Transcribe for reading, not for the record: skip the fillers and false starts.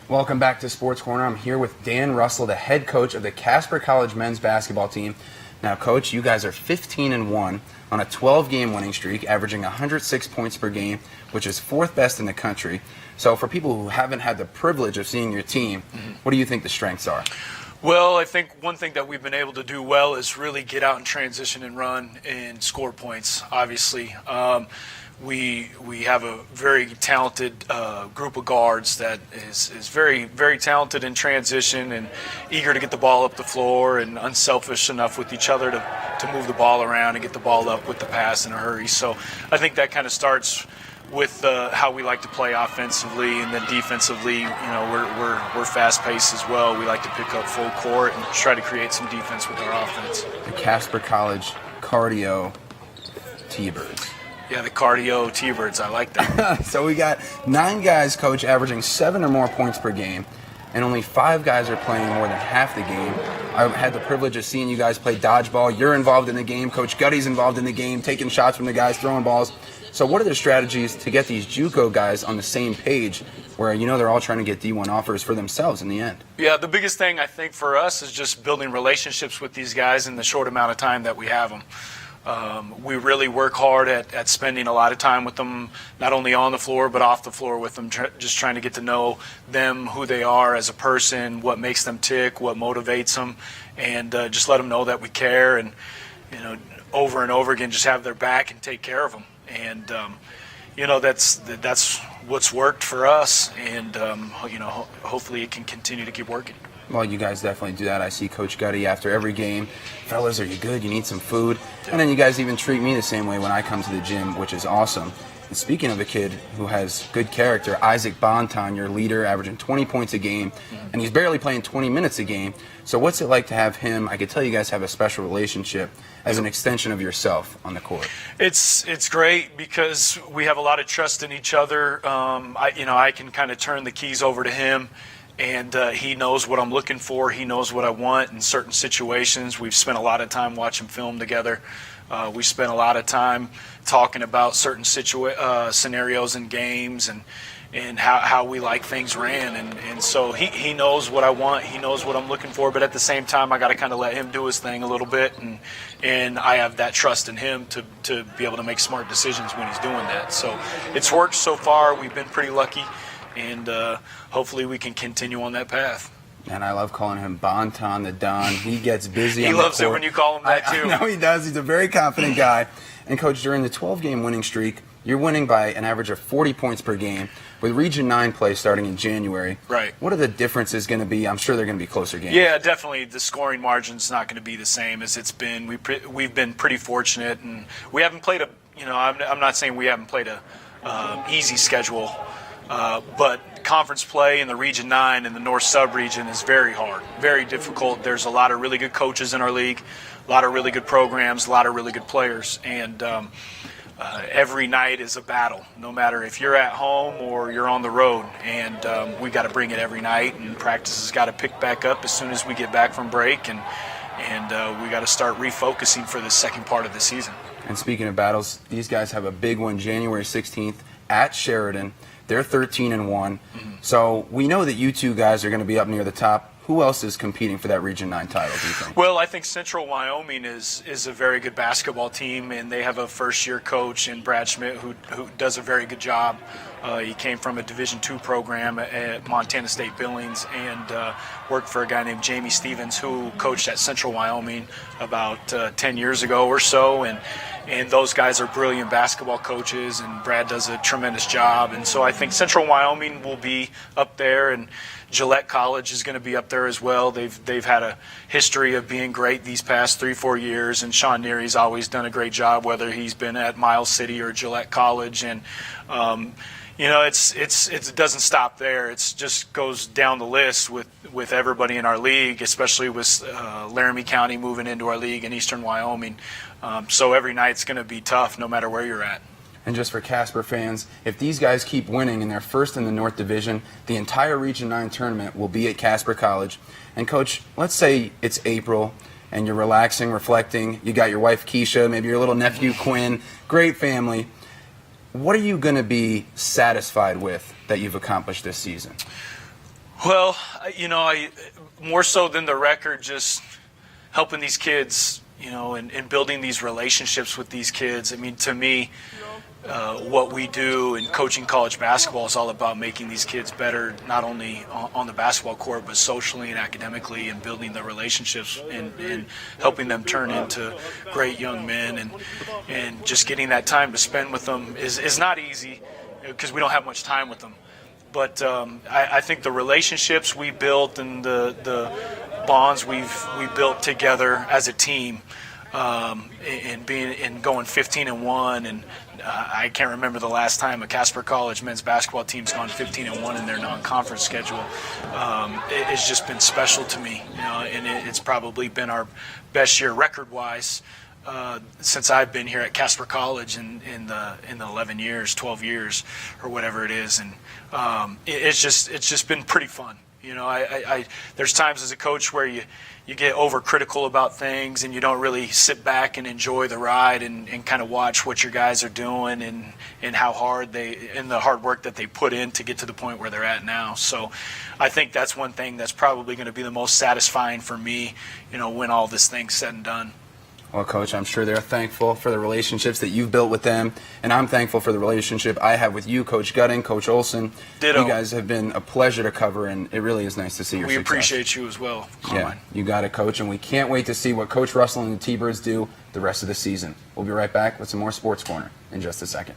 Welcome back to Sports Corner. I'm here with Dan Russell, the head coach of the Casper College men's basketball team. Now, Coach, you guys are 15-1 on a 12-game winning streak, averaging 106 points per game, which is fourth best in the country. So for people who haven't had the privilege of seeing your team, what do you think the strengths are? Well, I think one thing that we've been able to do well is really get out and transition and run and score points, obviously. We have a very talented group of guards that is very, very talented in transition and eager to get the ball up the floor and unselfish enough with each other to move the ball around and get the ball up with the pass in a hurry. So I think that kind of starts with how we like to play offensively, and then defensively, we're fast-paced as well. We like to pick up full court and try to create some defense with our offense. The Casper College cardio T-Birds. Yeah, the cardio T-Birds, I like that. So we got 9 guys, Coach, averaging 7 or more points per game, and only 5 guys are playing more than half the game. I had the privilege of seeing you guys play dodgeball. You're involved in the game. Coach Gutty's involved in the game, taking shots from the guys, throwing balls. So what are the strategies to get these JUCO guys on the same page where, they're all trying to get D1 offers for themselves in the end? Yeah, the biggest thing I think for us is just building relationships with these guys in the short amount of time that we have them. We really work hard at spending a lot of time with them, not only on the floor but off the floor with them, just trying to get to know them, who they are as a person, what makes them tick, what motivates them, and just let them know that we care, and over and over again just have their back and take care of them. And that's what's worked for us, and hopefully it can continue to keep working. Well, you guys definitely do that. I see Coach Gutty after every game. Fellas, are you good? You need some food? And then you guys even treat me the same way when I come to the gym, which is awesome. And speaking of a kid who has good character, Isaac Bonton, your leader, averaging 20 points a game, and he's barely playing 20 minutes a game. So what's it like to have him? I could tell you guys have a special relationship as an extension of yourself on the court. It's great because we have a lot of trust in each other. I can kind of turn the keys over to him. And he knows what I'm looking for. He knows what I want in certain situations. We've spent a lot of time watching film together. We spent a lot of time talking about certain scenarios and games and how we like things ran. And so he knows what I want. He knows what I'm looking for. But at the same time, I got to kind of let him do his thing a little bit. And I have that trust in him to be able to make smart decisions when he's doing that. So it's worked so far. We've been pretty lucky. And hopefully we can continue on that path. And I love calling him Bonton the Don. He gets busy. He loves it when you call him that, too. I know he does. He's a very confident guy. And, Coach, during the 12-game winning streak, you're winning by an average of 40 points per game with Region 9 play starting in January. Right. What are the differences going to be? I'm sure they're going to be closer games. Yeah, definitely. The scoring margin's not going to be the same as it's been. We've been pretty fortunate, and we haven't played I'm not saying we haven't played a easy schedule. But conference play in the Region 9 and the North Sub-Region is very hard, very difficult. There's a lot of really good coaches in our league, a lot of really good programs, a lot of really good players, and every night is a battle, no matter if you're at home or you're on the road. And we got to bring it every night, and practice has got to pick back up as soon as we get back from break, and we got to start refocusing for the second part of the season. And speaking of battles, these guys have a big one January 16th at Sheridan. They're 13-1. So we know that you two guys are going to be up near the top. Who else is competing for that Region 9 title, do you think? Well, I think Central Wyoming is a very good basketball team, and they have a first-year coach in Brad Schmidt who does a very good job. He came from a Division II program at Montana State Billings and worked for a guy named Jamie Stevens who coached at Central Wyoming about 10 years ago or so. And those guys are brilliant basketball coaches, and Brad does a tremendous job. And so I think Central Wyoming will be up there, and Gillette College is going to be up there as well. They've had a history of being great these past 3-4 years, and Sean Neary's always done a great job, whether he's been at Miles City or Gillette College. And it doesn't stop there. It just goes down the list with everybody in our league, especially with Laramie County moving into our league in Eastern Wyoming. So every night's going to be tough, no matter where you're at. And just for Casper fans, if these guys keep winning and they're first in the North Division, the entire Region 9 tournament will be at Casper College. And, Coach, let's say it's April and you're relaxing, reflecting. You got your wife, Keisha, maybe your little nephew, Quinn. Great family. What are you going to be satisfied with that you've accomplished this season? Well, I more so than the record, just helping these kids, and building these relationships with these kids. I mean, to me, what we do in coaching college basketball is all about making these kids better, not only on the basketball court, but socially and academically, and building the relationships and helping them turn into great young men. And just getting that time to spend with them is not easy, because we don't have much time with them. But I think the relationships we built and the bonds we built together as a team, and going 15-1, and I can't remember the last time a Casper College men's basketball team's gone 15-1 in their non-conference schedule. It's just been special to me, and it's probably been our best year record-wise since I've been here at Casper College in the 11 years, 12 years, or whatever it is, and it's just been pretty fun. There's times as a coach where you get overcritical about things, and you don't really sit back and enjoy the ride and kind of watch what your guys are doing and how hard the hard work that they put in to get to the point where they're at now. So I think that's one thing that's probably going to be the most satisfying for me, when all this thing's said and done. Well, Coach, I'm sure they're thankful for the relationships that you've built with them, and I'm thankful for the relationship I have with you, Coach Gutting, Coach Olson. Ditto. You guys have been a pleasure to cover, and it really is nice to see your success. We appreciate you as well, Carmine. Yeah, you got it, Coach, and we can't wait to see what Coach Russell and the T-Birds do the rest of the season. We'll be right back with some more Sports Corner in just a second.